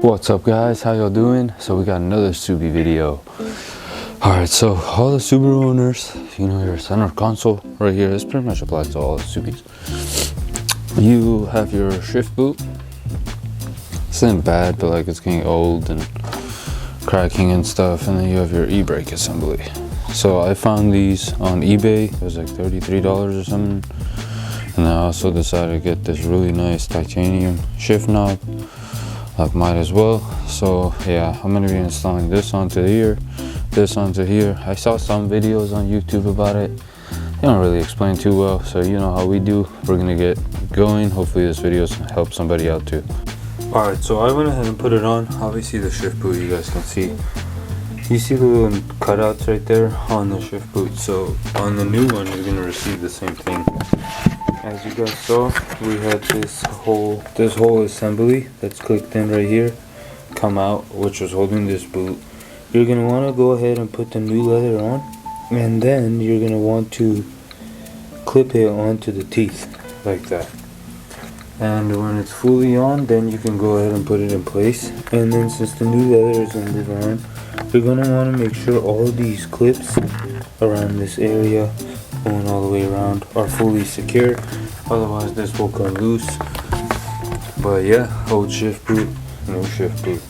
What's up guys, how y'all doing? So we got another Subi video. Alright, so all the Subaru owners, you know, your center console right here, this pretty much applies to all the Subis. You have your shift boot. This isn't bad, but like it's getting old and cracking and stuff. And then you have your e-brake assembly. So I found these on eBay. It was like $33 or something. And I also decided to get this really nice titanium shift knob. Like, might as well. So yeah, I'm gonna be installing this onto here, this onto here. I saw some videos on YouTube about it. They don't really explain too well, so you know how we do. We're gonna get going. Hopefully this video helps somebody out too. All right, so I went ahead and put it on. Obviously the shift boot, you guys can see. You see the little cutouts right there on the shift boot. So on the new one, you're gonna receive the same thing. As you guys saw, we had this whole assembly that's clicked in right here come out, which was holding this boot. You're gonna want to go ahead and put the new leather on, and then you're gonna want to clip it onto the teeth like that. And when it's fully on, then you can go ahead and put it in place. And then since the new leather is gonna move around, you're gonna want to make sure all these clips around this area going all the way around are fully secure, otherwise this will come loose. But yeah, old shift boot, new shift boot.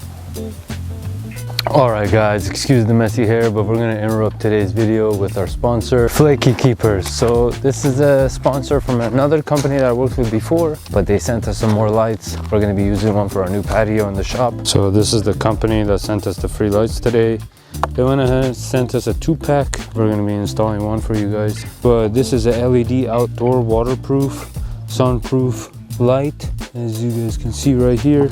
Alright guys, excuse the messy hair, but we're going to interrupt today's video with our sponsor, Flaky Keepers. So this is a sponsor from another company that I worked with before, but they sent us some more lights. We're going to be using one for our new patio in the shop. So this is the company that sent us the free lights today. They went ahead and sent us a 2-pack. We're going to be installing one for you guys. But this is a LED outdoor waterproof, sunproof light. As you guys can see right here,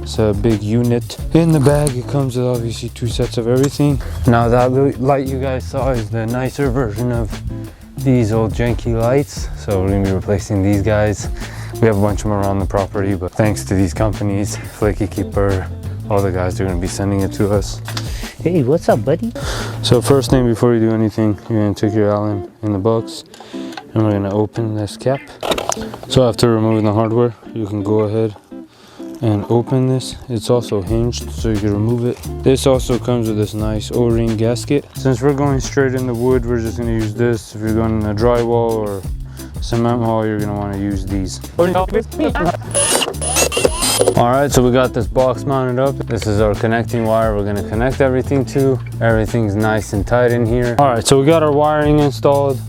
it's a big unit. In the bag, it comes with obviously 2 sets of everything. Now that light you guys saw is the nicer version of these old janky lights. So we're going to be replacing these guys. We have a bunch of them around the property, but thanks to these companies, Flaky Keeper, all the guys, they're going to be sending it to us. Hey, what's up, buddy? So first thing, before you do anything, you're going to take your Allen in the box, and we're going to open this cap. So after removing the hardware, you can go ahead and open this. It's also hinged, so you can remove it. This also comes with this nice O-ring gasket. Since we're going straight in the wood, we're just going to use this. If you're going in a drywall or cement wall, you're going to want to use these. Alright, so we got this box mounted up. This is our connecting wire we're going to connect everything to. Everything's nice and tight in here. Alright, so we got our wiring installed.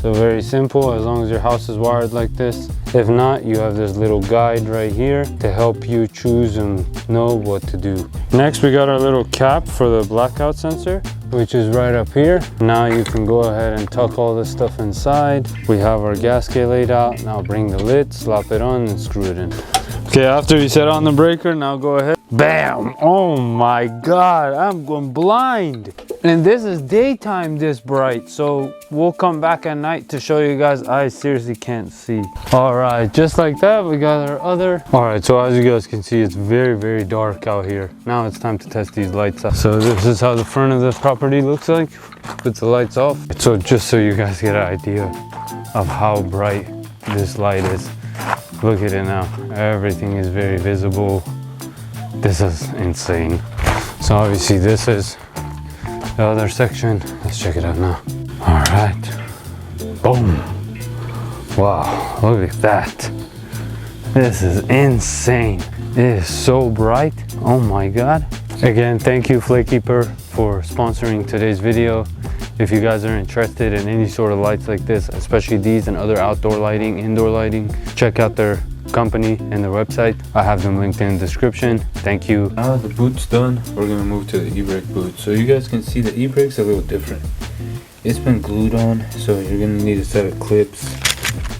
So very simple, as long as your house is wired like this. If not, you have this little guide right here to help you choose and know what to do. Next, we got our little cap for the blackout sensor, which is right up here. Now you can go ahead and tuck all this stuff inside. We have our gasket laid out. Now bring the lid, slap it on, and screw it in. Okay, after you set on the breaker, now go ahead. Bam! Oh my God, I'm going blind. And this is daytime this bright, so we'll come back at night to show you guys. I seriously can't see. All right, just like that, we got our other. All right, so as you guys can see, it's very, very dark out here. Now it's time to test these lights out. So this is how the front of the property looks like with the lights off. So just so you guys get an idea of how bright this light is. Look at it now. Everything is very visible. This is insane. So obviously this is the other section. Let's check it out now. All right. Boom. Wow, look at that. This is insane. It is so bright. Oh my God. Again, thank you Flakekeeper for sponsoring today's video. If you guys are interested in any sort of lights like this, especially these and other outdoor lighting, indoor lighting, check out their company and their website. I have them linked in the description. Thank you. Now the boot's done, we're gonna move to the e-brake boot. So you guys can see the e-brake's a little different. It's been glued on, so you're gonna need a set of clips,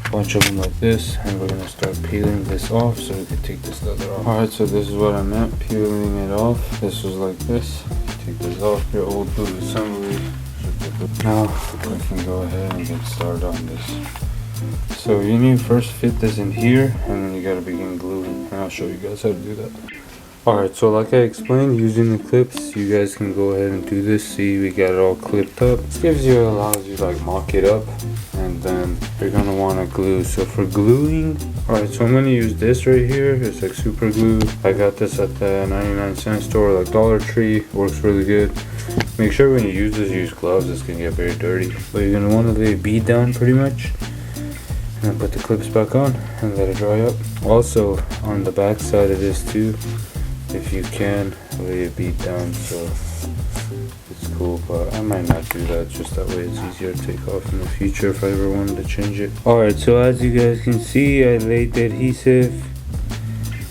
a bunch of them like this, and we're gonna start peeling this off so we can take this leather off. Alright, so this is what I meant, peeling it off. This was like this. Take this off your old boot assembly. Now we can go ahead and get started on this. So you need to first fit this in here, and then you gotta begin gluing, and I'll show you guys how to do that. Alright, so like I explained, using the clips, you guys can go ahead and do this. See, we got it all clipped up. This allows you to like mock it up, and then you're gonna want to glue. So for gluing, alright, so I'm gonna use this right here. It's like super glue. I got this at the 99-cent store, like Dollar Tree. Works really good. Make sure when you use this, use gloves. This can get very dirty. But you're gonna want to lay a bead down pretty much, and then put the clips back on and let it dry up. Also, on the back side of this too, if you can, lay a bead down so it's cool, but I might not do that, just that way it's easier to take off in the future if I ever wanted to change it. Alright, so as you guys can see, I laid the adhesive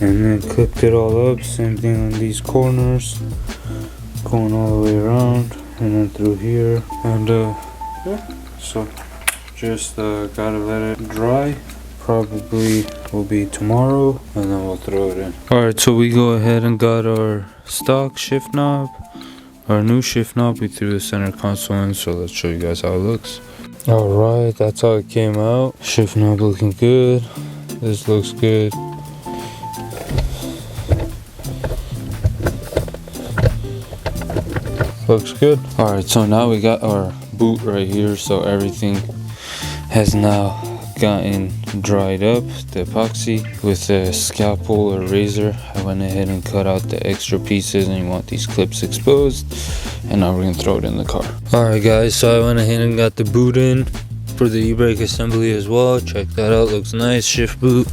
and then clipped it all up. Same thing on these corners, going all the way around and then through here, and yeah, so just gotta let it dry. Probably will be tomorrow, and then we'll throw it in. Alright, so we go ahead and got our stock shift knob, our new shift knob. We threw the center console in, so let's show you guys how it looks. Alright, that's how it came out. Shift knob looking good. This looks good. Looks good. Alright, so now we got our boot right here, so everything has now gotten dried up, the epoxy. With a scalpel or razor, I went ahead and cut out the extra pieces, and you want these clips exposed, and now we're gonna throw it in the car. Alright guys, so I went ahead and got the boot in for the e-brake assembly as well. Check that out, looks nice. Shift boot.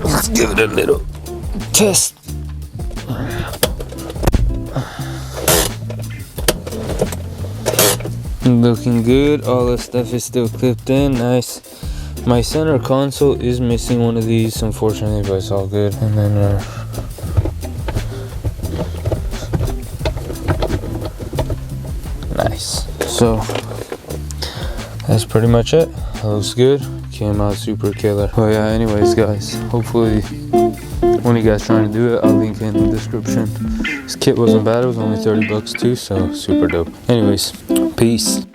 Let's give it a little test. Looking good. All the stuff is still clipped in. Nice. My center console is missing one of these, unfortunately, but it's all good. And then nice. So that's pretty much it. That looks good. Came out super killer. But yeah, anyways guys, hopefully when you guys trying to do it, I'll link in the description. This kit wasn't bad, it was only 30 bucks too, so super dope. Anyways, peace.